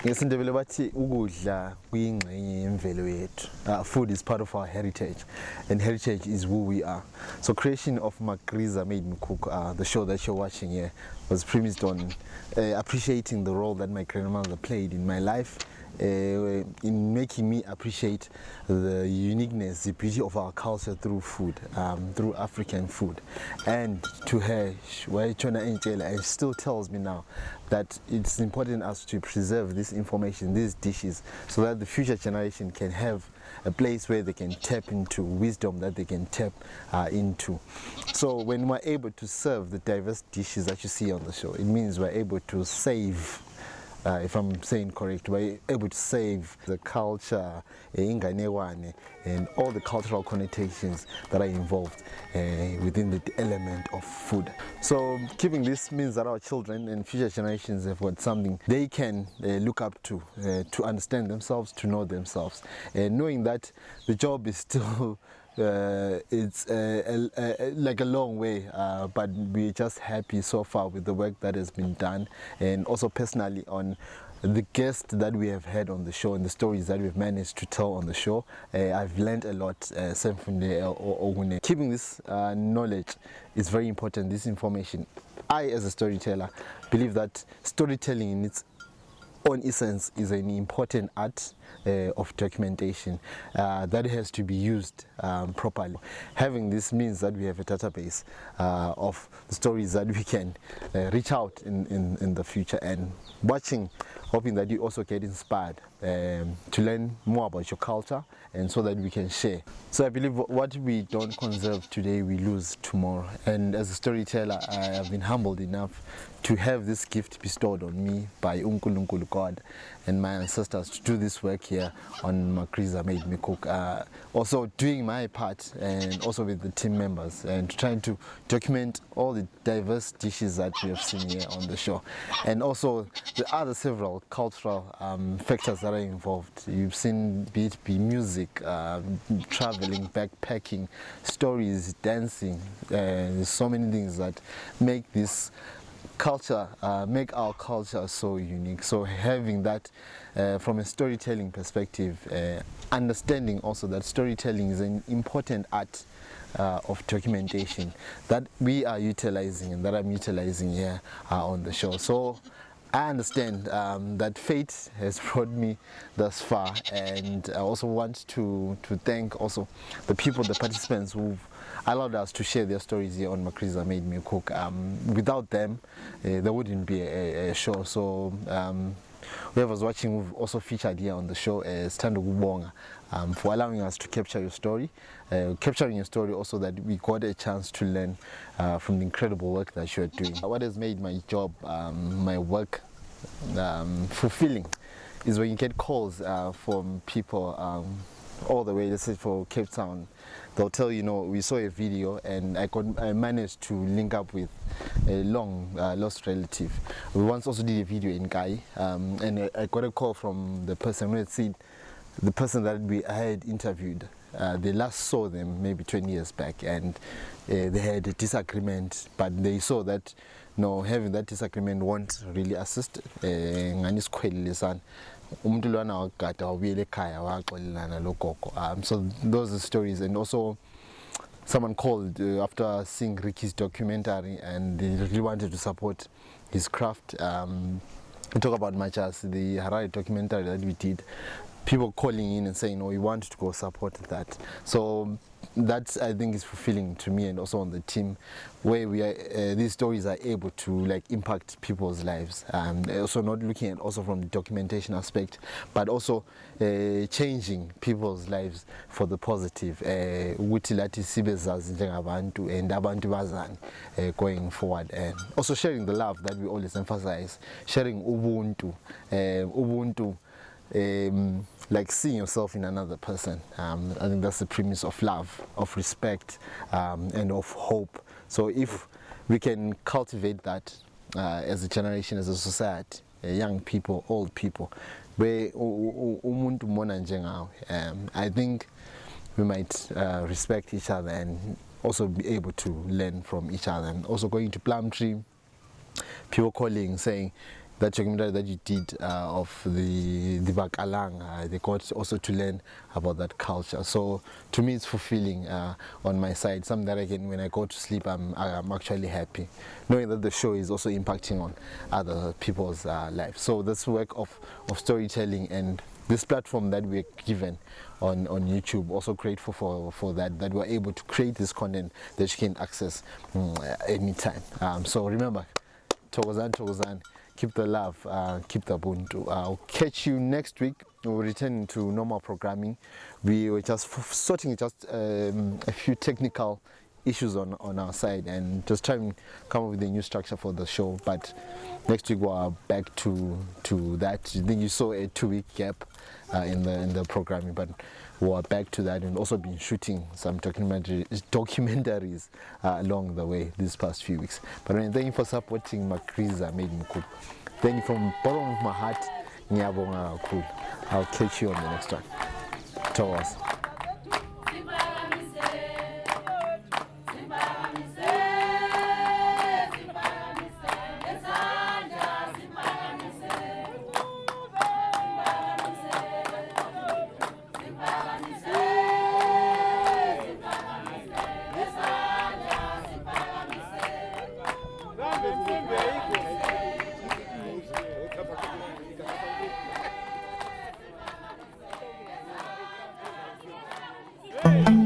isiNdebele bathi ukudla kuyingxenye yemvelo yethu. Food is part of our heritage, and heritage is who we are. So creation of Magriza Made Me Cook, the show that you're watching here, was premised on appreciating the role that my grandmother played in my life, in making me appreciate the uniqueness, the beauty of our culture through food, through African food. And to her, and still tells me now that it's important us to preserve this information, these dishes, so that the future generation can have a place where they can tap into wisdom, that they can tap into. So when we're able to serve the diverse dishes that you see on the show, it means we're able to save, if I'm saying correct, we're able to save the culture, and all the cultural connotations that are involved within the element of food. So keeping this means that our children and future generations have got something they can look up to understand themselves, to know themselves, knowing that the job is still it's like a long way, but we're just happy so far with the work that has been done, and also personally on the guests that we have had on the show and the stories that we've managed to tell on the show. I've learned a lot. Keeping this knowledge is very important, this information. I, as a storyteller, believe that storytelling in its own essence is an important art of documentation that has to be used properly. Having this means that we have a database of the stories that we can reach out in the future, and hoping that you also get inspired to learn more about your culture, and so that we can share. So I believe what we don't conserve today, we lose tomorrow. And as a storyteller, I have been humbled enough to have this gift bestowed on me by uNkulunkulu God and my ancestors to do this work here on Magriza Made Me Cook. Also doing my part, and also with the team members, and trying to document all the diverse dishes that we have seen here on the show, and also the other several cultural factors that are involved. You've seen, be it music, traveling, backpacking, stories, dancing. There's so many things that make this culture, make our culture so unique. So having that from a storytelling perspective, understanding also that storytelling is an important art of documentation that we are utilizing, and that I'm utilizing here on the show. So I understand that fate has brought me thus far, and I also want to thank also the people, the participants who've allowed us to share their stories here on Magriza Made Me Cook. Without them, there wouldn't be a show. So whoever's watching, we've also featured here on the show as Tando Gubonga for allowing us to capture your story, capturing your story also, that we got a chance to learn from the incredible work that you're doing. What has made my job, my work fulfilling, is when you get calls from people all the way, let's say for Cape Town. They'll tell you, we saw a video, and I managed to link up with a long lost relative. We once also did a video in Kai, and I got a call from the person who had seen the person that I had interviewed. They last saw them maybe 20 years back, and they had a disagreement, but they saw that having that disagreement won't really assist. So those are stories. And also someone called after seeing Ricky's documentary, and they really wanted to support his craft. We talk about much as the Harare documentary that we did, people calling in and saying, we want to go support that. So that, I think, is fulfilling to me, and also on the team, where we are, these stories are able to impact people's lives. Also not looking at also from the documentation aspect, but also changing people's lives for the positive. And going forward, and also sharing the love that we always emphasize, sharing Ubuntu, like seeing yourself in another person. I think that's the premise of love, of respect, and of hope. So if we can cultivate that as a generation, as a society, young people, old people, I think we might respect each other, and also be able to learn from each other. And also going to Plum Tree, people calling saying, that documentary that you did of the Bakalang, they got also to learn about that culture. So to me, it's fulfilling on my side. Something that when I go to sleep, I'm actually happy, knowing that the show is also impacting on other people's lives. So this work of storytelling and this platform that we're given on YouTube, also grateful for that we're able to create this content that you can access anytime. So remember, Togozan, keep the love, keep the buntu. I'll catch you next week. We'll return to normal programming. We were just sorting just a few technical issues on our side and just trying to come up with a new structure for the show. But next week we're back to that. I think you saw a 2-week gap in the programming, but we're back to that, and also been shooting some documentaries along the way these past few weeks. But thank you for supporting Magriza Made Me Cook. Thank you from the bottom of my heart. Ngiyabonga kakhulu. I'll catch you on the next one. Towas. Hey.